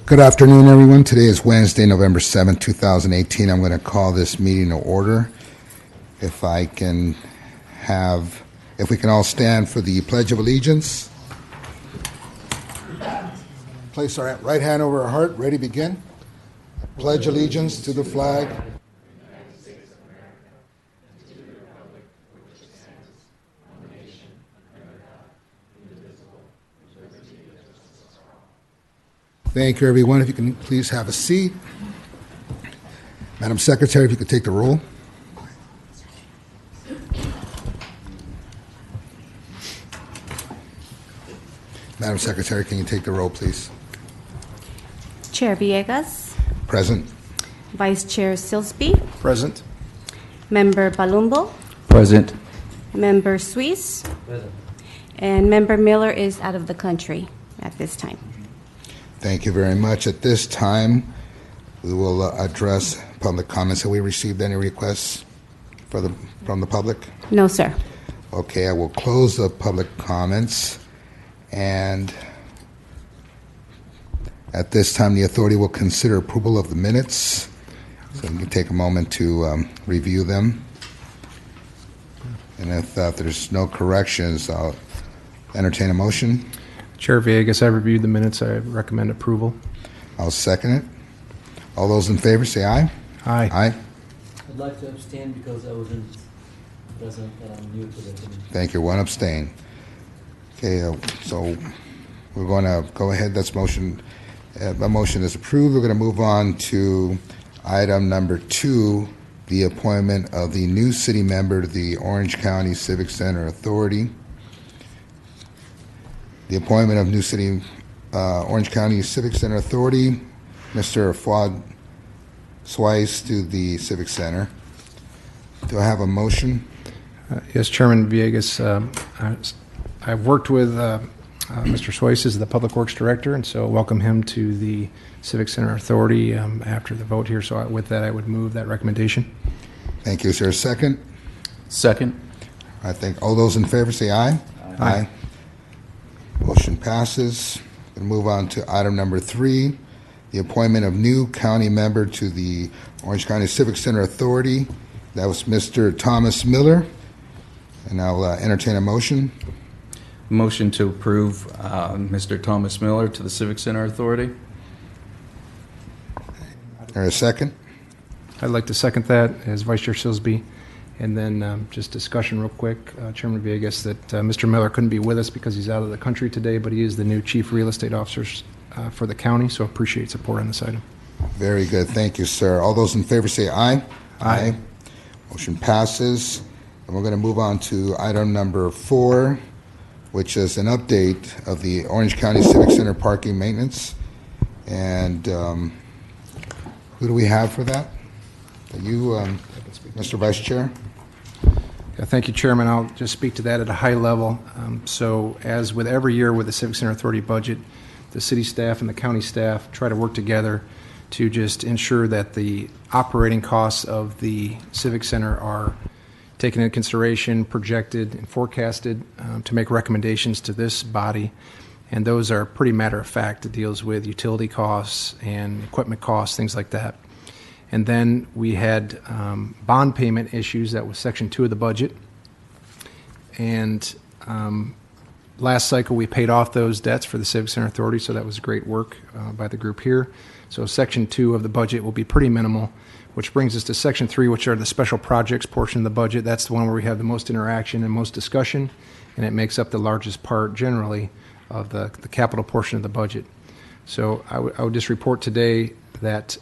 Good afternoon, everyone. Today is Wednesday, November 7th, 2018. I'm going to call this meeting to order. If we can all stand for the Pledge of Allegiance. Place our right hand over our heart. Ready, begin. Pledge allegiance to the flag Thank you, everyone. If you can please have a seat. Madam Secretary, if you could take the roll. Madam Secretary, can you take the roll, please? Chair Villegas. Present. Vice Chair Silsby. Present. Member Palumbo. Present. Member Suisse. Present. And Member Miller is out of the country at this time. Thank you very much. At this time, we will address public comments. Have we received any requests from the public? No, sir. Okay, I will close the public comments. And at this time, the authority will consider approval of the minutes. So we can take a moment to review them. And if there's no corrections, I'll entertain a motion. Chair Villegas, I reviewed the minutes. I recommend approval. I'll second it. All those in favor say aye. Aye. Aye. I'd like to abstain because I wasn't present and I'm new to the committee. Thank you. One abstain. Okay, so we're going to go ahead. That's motion. A motion is approved. We're going to move on to item number 2, the appointment of the new city member to the Orange County Civic Center Authority. The appointment of new city Orange County Civic Center Authority, Mr. Fuad Swice to the Civic Center. Do I have a motion? Yes, Chairman Villegas. I've worked with Mr. Swice as the Public Works Director, and so welcome him to the Civic Center Authority after the vote here. So with that, I would move that recommendation. Thank you. Is there a second? Second. I think all those in favor say aye. Aye. Motion passes. We'll move on to item number 3, the appointment of new county member to the Orange County Civic Center Authority. That was Mr. Thomas Miller. And I'll entertain a motion. Motion to approve Mr. Thomas Miller to the Civic Center Authority. Or a second? I'd like to second that as Vice Chair Silsby. And then just discussion real quick, Chairman Villegas, that Mr. Miller couldn't be with us because he's out of the country today, but he is the new Chief Real Estate Officer for the county, so appreciate support on this item. Very good. Thank you, sir. All those in favor say aye. Aye. Motion passes. And we're going to move on to item number 4, which is an update of the Orange County Civic Center parking maintenance. And who do we have for that? Are you, Mr. Vice Chair? Yeah, thank you, Chairman. I'll just speak to that at a high level. So as with every year with the Civic Center Authority budget, the city staff and the county staff try to work together to just ensure that the operating costs of the Civic Center are taken into consideration, projected, and forecasted to make recommendations to this body. And those are pretty matter of fact. It deals with utility costs and equipment costs, things like that. And then we had bond payment issues. That was Section 2 of the budget. And last cycle, we paid off those debts for the Civic Center Authority, so that was great work by the group here. So Section 2 of the budget will be pretty minimal, which brings us to Section 3, which are the special projects portion of the budget. That's the one where we have the most interaction and most discussion, and it makes up the largest part, generally, of the capital portion of the budget. So I would just report today that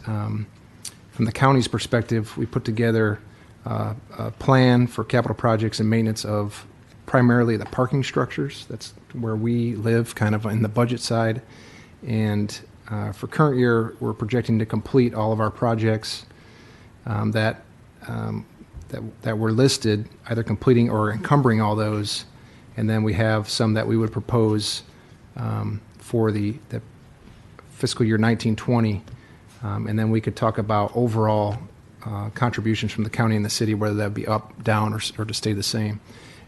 from the county's perspective, we put together a plan for capital projects and maintenance of primarily the parking structures. That's where we live, kind of in the budget side. And for current year, we're projecting to complete all of our projects that were listed, either completing or encumbering all those. And then we have some that we would propose for the fiscal year 1920. And then we could talk about overall contributions from the county and the city, whether that be up, down, or to stay the same.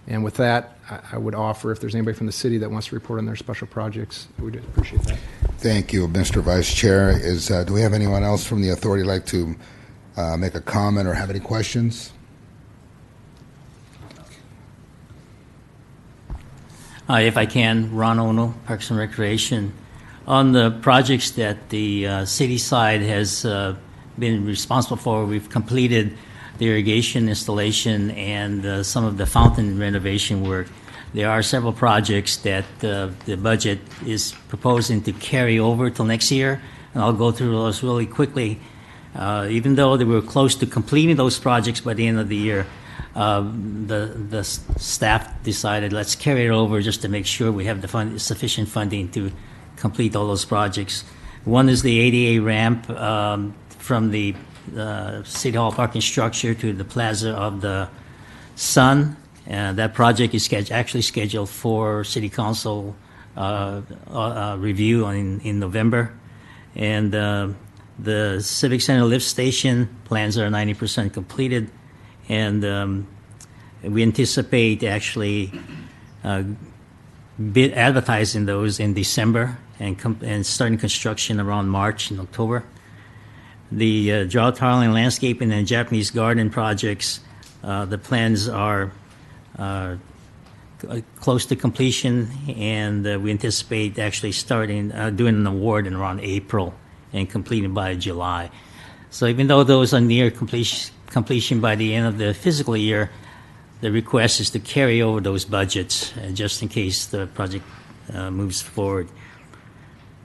And with that, I would offer, if there's anybody from the city that wants to report on their special projects, we'd appreciate that. Thank you, Mr. Vice Chair. Do we have anyone else from the authority like to make a comment or have any questions? If I can, Ron Ono, Parks and Recreation. On the projects that the city side has been responsible for, we've completed the irrigation installation and some of the fountain renovation work. There are several projects that the budget is proposing to carry over till next year, and I'll go through those really quickly. Even though they were close to completing those projects by the end of the year, the staff decided let's carry it over just to make sure we have the sufficient funding to complete all those projects. One is the ADA ramp from the City Hall parking structure to the Plaza of the Sun. That project is actually scheduled for City Council review in November. And the Civic Center lift station plans are 90% completed. And we anticipate actually advertising those in December and starting construction around March and October. The drought tolerant landscaping and Japanese garden projects, the plans are close to completion, and we anticipate actually starting doing an award in around April and completing by July. So even though those are near completion by the end of the fiscal year, the request is to carry over those budgets just in case the project moves forward.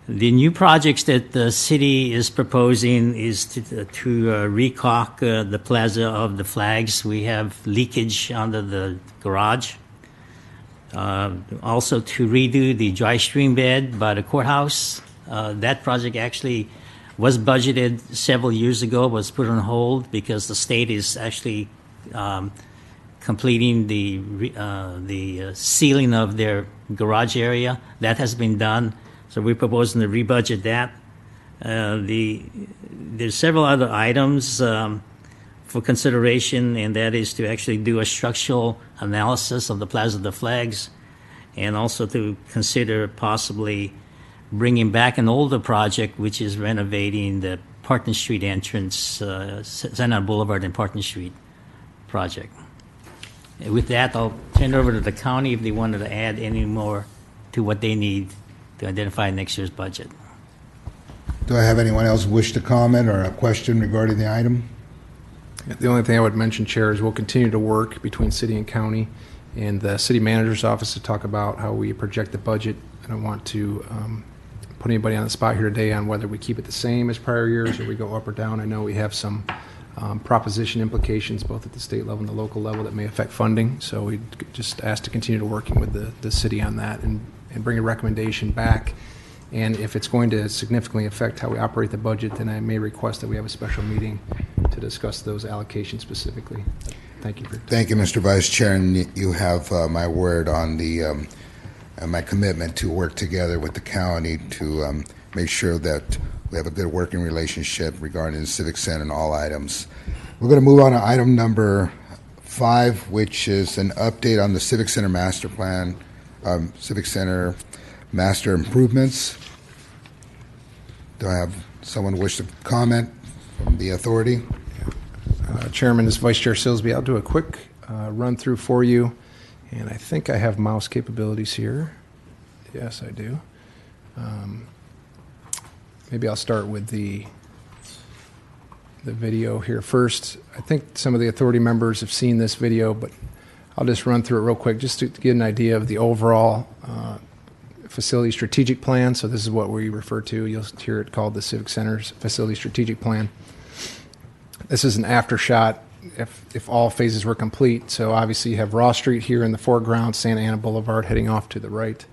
The new projects that the city is proposing is to recaulk the Plaza of the Flags. We have leakage under the garage. Also to redo the dry stream bed by the courthouse. That project actually was budgeted several years ago, was put on hold because the state is actually completing the sealing of their garage area. That has been done. So we're proposing to rebudget that. There's several other items for consideration, and that is to actually do a structural analysis of the Plaza of the Flags, and also to consider possibly bringing back an older project, which is renovating the Parton Street entrance, Senate Boulevard and Parton Street project. And with that, I'll turn it over to the county if they wanted to add any more to what they need to identify next year's budget. Do I have anyone else wish to comment or a question regarding the item? The only thing I would mention, Chair, is we'll continue to work between city and county and the city manager's office to talk about how we project the budget. I don't want to put anybody on the spot here today on whether we keep it the same as prior years or we go up or down. I know we have some proposition implications both at the state level and the local level that may affect funding. So we just ask to continue to working with the city on that and bring a recommendation back. And if it's going to significantly affect how we operate the budget, then I may request that we have a special meeting to discuss those allocations specifically. Thank you for your time. Thank you, Mr. Vice Chair, and you have my word on the my commitment to work together with the county to make sure that we have a good working relationship regarding the Civic Center and all items. We're going to move on to item number 5, which is an update on the Civic Center master plan, Civic Center master improvements. Do I have someone wish to comment from the authority? Chairman, this is Vice Chair Silsby. I'll do a quick run through for you, and I think I have mouse capabilities here. Yes, I do. Maybe I'll start with the video here first. I think some of the authority members have seen this video, but I'll just run through it real quick just to get an idea of the overall facility strategic plan. So this is what we refer to. You'll hear it called the Civic Center's Facility Strategic Plan. This is an after shot if all phases were complete. So obviously you have Ross Street here in the foreground, Santa Ana Boulevard heading off to the right.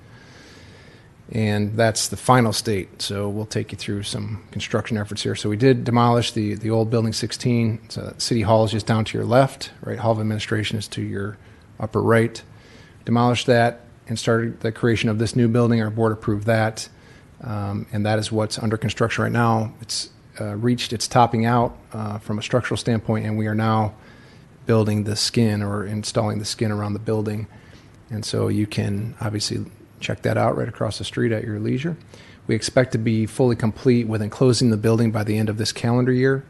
And that's the final state. So we'll take you through some construction efforts here. So we did demolish the old Building 16. So City Hall is just down to your left, right? Hall of Administration is to your upper right. Demolished that and started the creation of this new building. Our board approved that. And that is what's under construction right now. It's reached its topping out from a structural standpoint, and we are now building the skin or installing the skin around the building. And so you can obviously check that out right across the street at your leisure. We expect to be fully complete with enclosing the building by the end of this calendar year,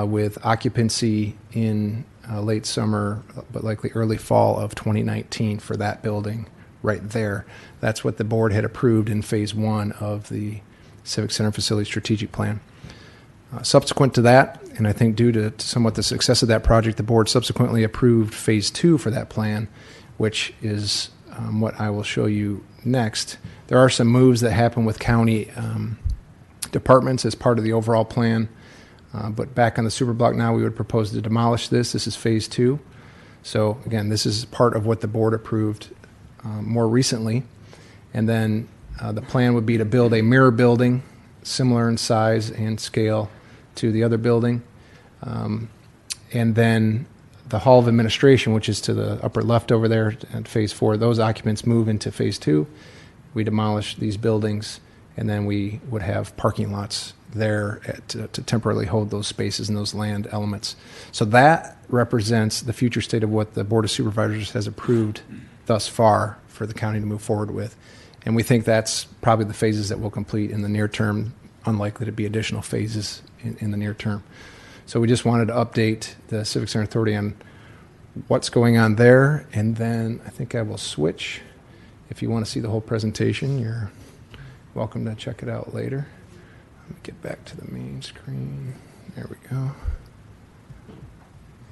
with occupancy in late summer, but likely early fall of 2019 for that building right there. That's what the board had approved in Phase 1 of the Civic Center Facility Strategic Plan. Subsequent to that, and I think due to somewhat the success of that project, the board subsequently approved Phase 2 for that plan, which is what I will show you next. There are some moves that happen with county departments as part of the overall plan, but back on the superblock now, we would propose to demolish this. This is Phase 2. So again, this is part of what the board approved more recently. And then the plan would be to build a mirror building, similar in size and scale to the other building. And then the Hall of Administration, which is to the upper left over there at Phase 4, those occupants move into Phase 2. We demolish these buildings, and then we would have parking lots there to temporarily hold those spaces and those land elements. So that represents the future state of what the Board of Supervisors has approved thus far for the county to move forward with. And we think that's probably the phases that we'll complete in the near term, unlikely to be additional phases in the near term. So we just wanted to update the Civic Center Authority on what's going on there, and then I think I will switch. If you want to see the whole presentation, you're welcome to check it out later. Let me get back to the main screen. There we go.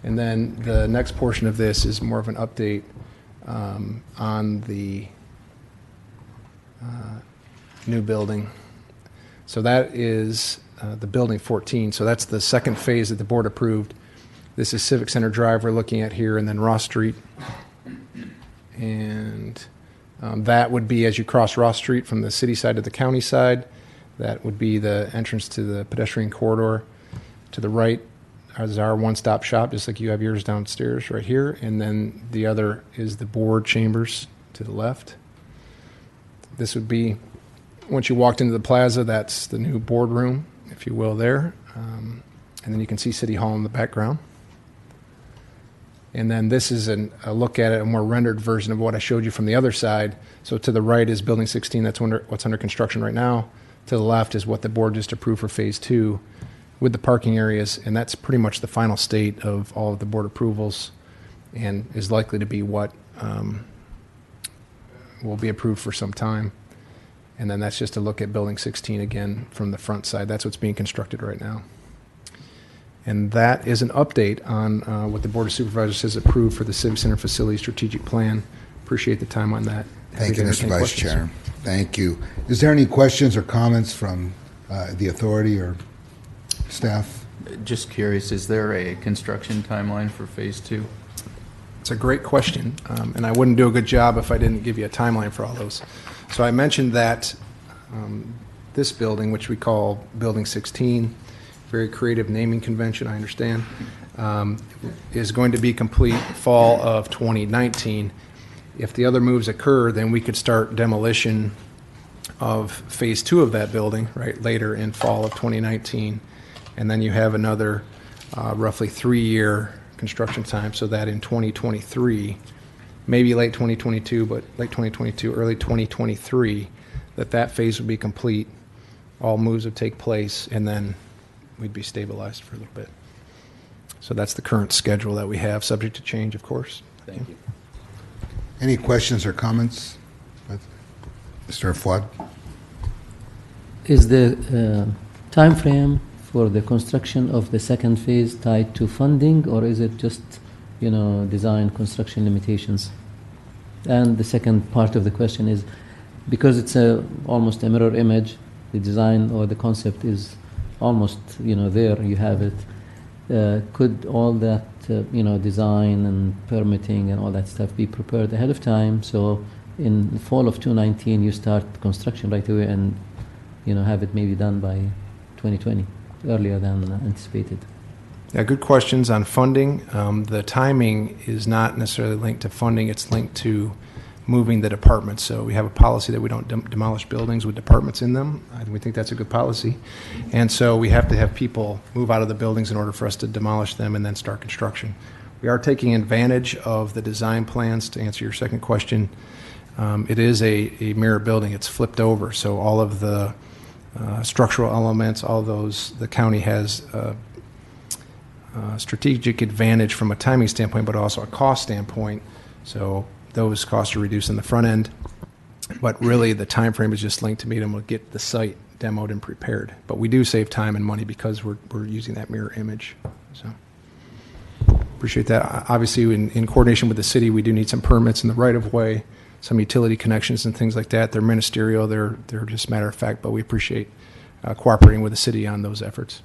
And then the next portion of this is more of an update on the new building. So that is the building 14. So that's the second phase that the board approved. This is Civic Center Drive we're looking at here, and then Ross Street. And that would be as you cross Ross Street from the city side to the county side. That would be the entrance to the pedestrian corridor. To the right is our one-stop shop, just like you have yours downstairs right here. And then the other is the board chambers to the left. This would be, once you walked into the plaza, that's the new boardroom, if you will, there. And then you can see City Hall in the background. And then this is a look at it, a more rendered version of what I showed you from the other side. So to the right is Building 16, that's what's under construction right now. To the left is what the board just approved for Phase 2 with the parking areas, and that's pretty much the final state of all of the board approvals and is likely to be what will be approved for some time. And then that's just a look at Building 16 again from the front side. That's what's being constructed right now. And that is an update on what the Board of Supervisors has approved for the Civic Center Facility Strategic Plan. Appreciate the time on that. Thank you, Mr. Any Vice questions? Chair. Thank you. Is there any questions or comments from the authority or staff? Just curious, is there a construction timeline for Phase 2? It's a great question, and I wouldn't do a good job if I didn't give you a timeline for all those. So I mentioned that this building, which we call Building 16, very creative naming convention, I understand, is going to be complete fall of 2019. If the other moves occur, then we could start demolition of Phase 2 of that building, right, later in fall of 2019. And then you have another roughly 3-year construction time, so that in 2023, maybe late 2022, but late 2022, early 2023, that phase would be complete, all moves would take place, and then we'd be stabilized for a little bit. So that's the current schedule that we have, subject to change, of course. Thank you. Any questions or comments? Mr. Fuad? Is the time frame for the construction of the second phase tied to funding, or is it just, design construction limitations? And the second part of the question is, because it's almost a mirror image, the design or the concept is almost, there, you have it. Could all that, design and permitting and all that stuff be prepared ahead of time? So in the fall of 2019, you start construction right away and, have it maybe done by 2020, earlier than anticipated. Yeah, good questions on funding. The timing is not necessarily linked to funding. It's linked to moving the departments. So we have a policy that we don't demolish buildings with departments in them. We think that's a good policy. And so we have to have people move out of the buildings in order for us to demolish them and then start construction. We are taking advantage of the design plans, to answer your second question, It is a mirror building. It's flipped over, so all of the structural elements, all those, the county has strategic advantage from a timing standpoint, but also a cost standpoint. So those costs are reduced in the front end. But really, the time frame is just linked to being able to get the site demoed and prepared. But we do save time and money because we're using that mirror image. So appreciate that. Obviously, in coordination with the city, we do need some permits in the right-of-way, some utility connections and things like that. They're ministerial. They're just matter of fact, but we appreciate cooperating with the city on those efforts.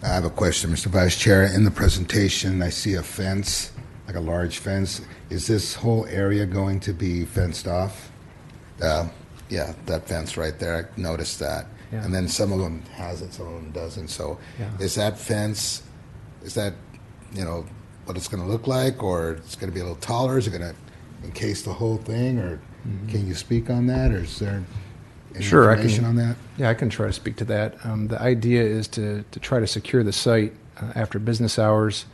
I have a question, Mr. Vice Chair. In the presentation, I see a fence, like a large fence. Is this whole area going to be fenced off? Yeah, that fence right there. I noticed that. Yeah. And then some of them has it, some of them doesn't. So Yeah. is that fence, is that, what it's going to look like, or it's going to be a little taller? Is it going to encase the whole thing, or can you speak on that, or is there any Sure, I can- information on that? Yeah, I can try to speak to that. The idea is to try to secure the site after business hours,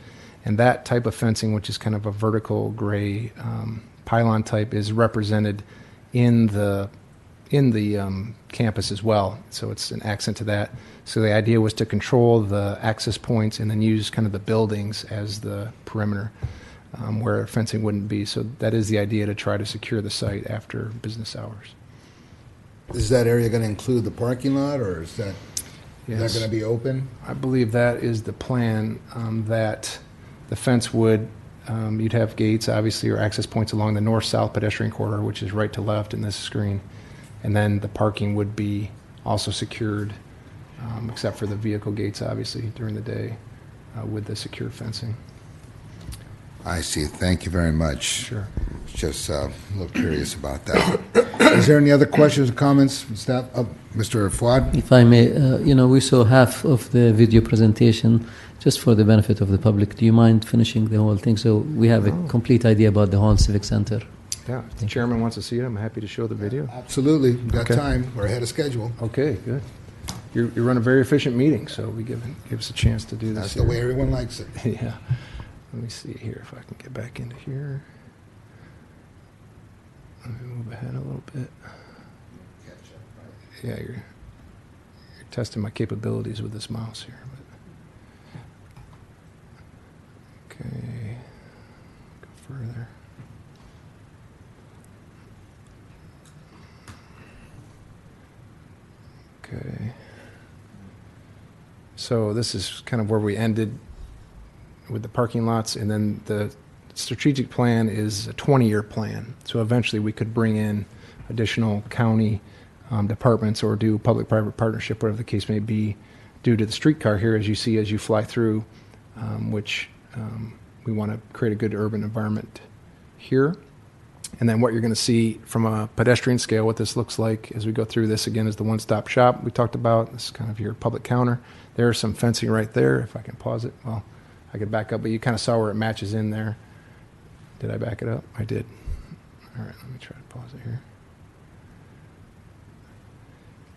and that type of fencing, which is kind of a vertical gray pylon type, is represented in the campus as well. So it's an accent to that. So the idea was to control the access points and then use kind of the buildings as the perimeter where fencing wouldn't be. So that is the idea, to try to secure the site after business hours. Is that area going to include the parking lot, or is that Yes. going to be open? I believe that is the plan, that the fence would, you'd have gates, obviously, or access points along the north-south pedestrian corridor, which is right to left in this screen. And then the parking would be also secured, except for the vehicle gates, obviously, during the day, with the secure fencing. I see. Thank you very much. Sure. Just a little curious about that. Is there any other questions or comments from staff? Mr. Fuad? If I may, we saw half of the video presentation just for the benefit of the public. Do you mind finishing the whole thing so we have a complete idea about the whole Civic Center? Yeah, if the chairman wants to see it, I'm happy to show the video. Absolutely. We've got Okay. time. We're ahead of schedule. Okay, good. You run a very efficient meeting, so we give us a chance to do this. That's the here. way everyone likes it. Yeah. Let me see here if I can get back into here. Let me move ahead a little bit. Yeah, you're testing my capabilities with this mouse here. But. Okay. Go further. Okay. So this is kind of where we ended with the parking lots, and then the strategic plan is a 20-year plan. So eventually we could bring in additional county departments or do public-private partnership, whatever the case may be, due to the streetcar here, as you see as you fly through, which we want to create a good urban environment here. And then what you're going to see from a pedestrian scale, what this looks like as we go through this again is the one-stop shop we talked about. This is kind of your public counter. There's some fencing right there. If I can pause it, well, I could back up, but you kind of saw where it matches in there. Did I back it up? I did. All right, let me try to pause it here.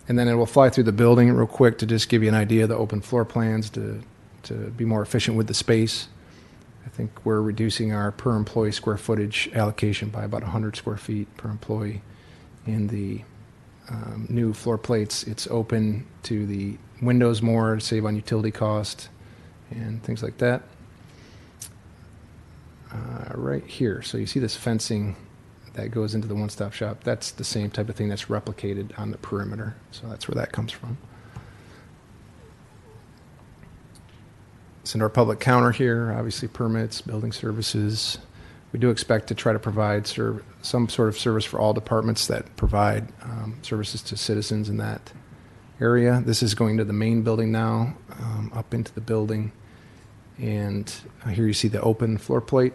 And then it will fly through the building real quick to just give you an idea of the open floor plans to be more efficient with the space. I think we're reducing our per employee square footage allocation by about 100 square feet per employee. In the new floor plates, it's open to the windows more to save on utility cost and things like that. Right here, so you see this fencing that goes into the one-stop shop. That's the same type of thing that's replicated on the perimeter. So that's where that comes from. It's in our public counter here, obviously permits, building services. We do expect to try to provide some sort of service for all departments that provide services to citizens in that area. This is going to the main building now, up into the building. And here you see the open floor plate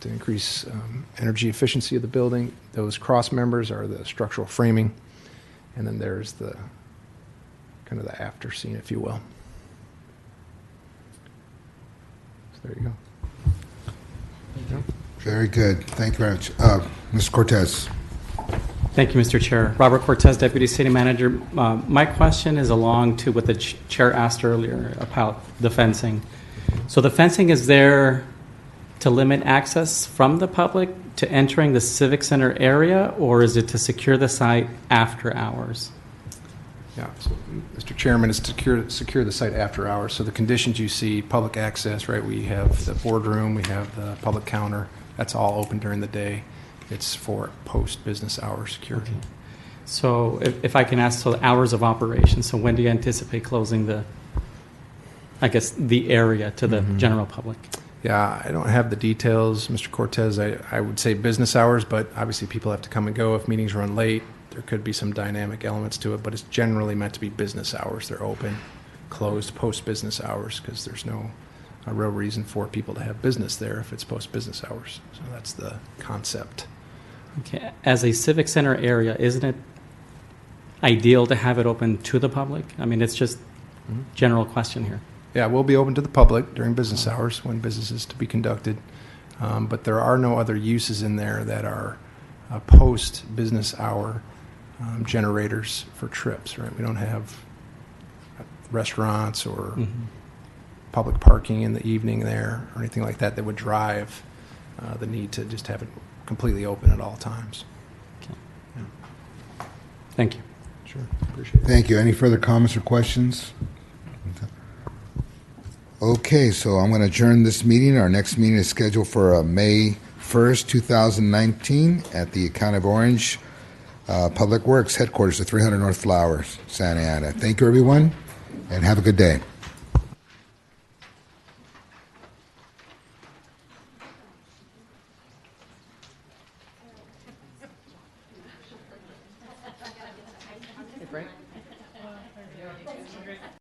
to increase energy efficiency of the building. Those cross members are the structural framing. And then there's the kind of the after scene, if you will. So there you go. Very good. Thank you very much. Mr. Cortez. Thank you, Mr. Chair. Robert Cortez, Deputy City Manager. My question is along to what the Chair asked earlier about the fencing. So the fencing is there to limit access from the public to entering the Civic Center area, or is it to secure the site after hours? Yeah, so, Mr. Chairman, it's to secure the site after hours. So the conditions you see, public access, right, we have the boardroom, we have the public counter, that's all open during the day. It's for post-business hour security. So if I can ask, so the hours of operation, so when do you anticipate closing the area to the general public? Yeah, I don't have the details, Mr. Cortez. I would say business hours, but obviously people have to come and go. If meetings run late, there could be some dynamic elements to it, but it's generally meant to be business hours. They're open, closed post-business hours, because there's no real reason for people to have business there if it's post-business hours. So that's the concept. Okay. As a Civic Center area, isn't it ideal to have it open to the public? I mean, it's just general question here. Yeah, we'll be open to the public during business hours when business is to be conducted, but there are no other uses in there that are post-business hour generators for trips, right? We don't have restaurants or public parking in the evening there or anything like that that would drive the need to just have it completely open at all times. Okay. Thank you. Sure, appreciate it. Thank you. Any further comments or questions? Okay, so I'm going to adjourn this meeting. Our next meeting is scheduled for May 1st, 2019 at the County of Orange Public Works Headquarters at 300 North Flowers, Santa Ana. Thank you, everyone, and have a good day.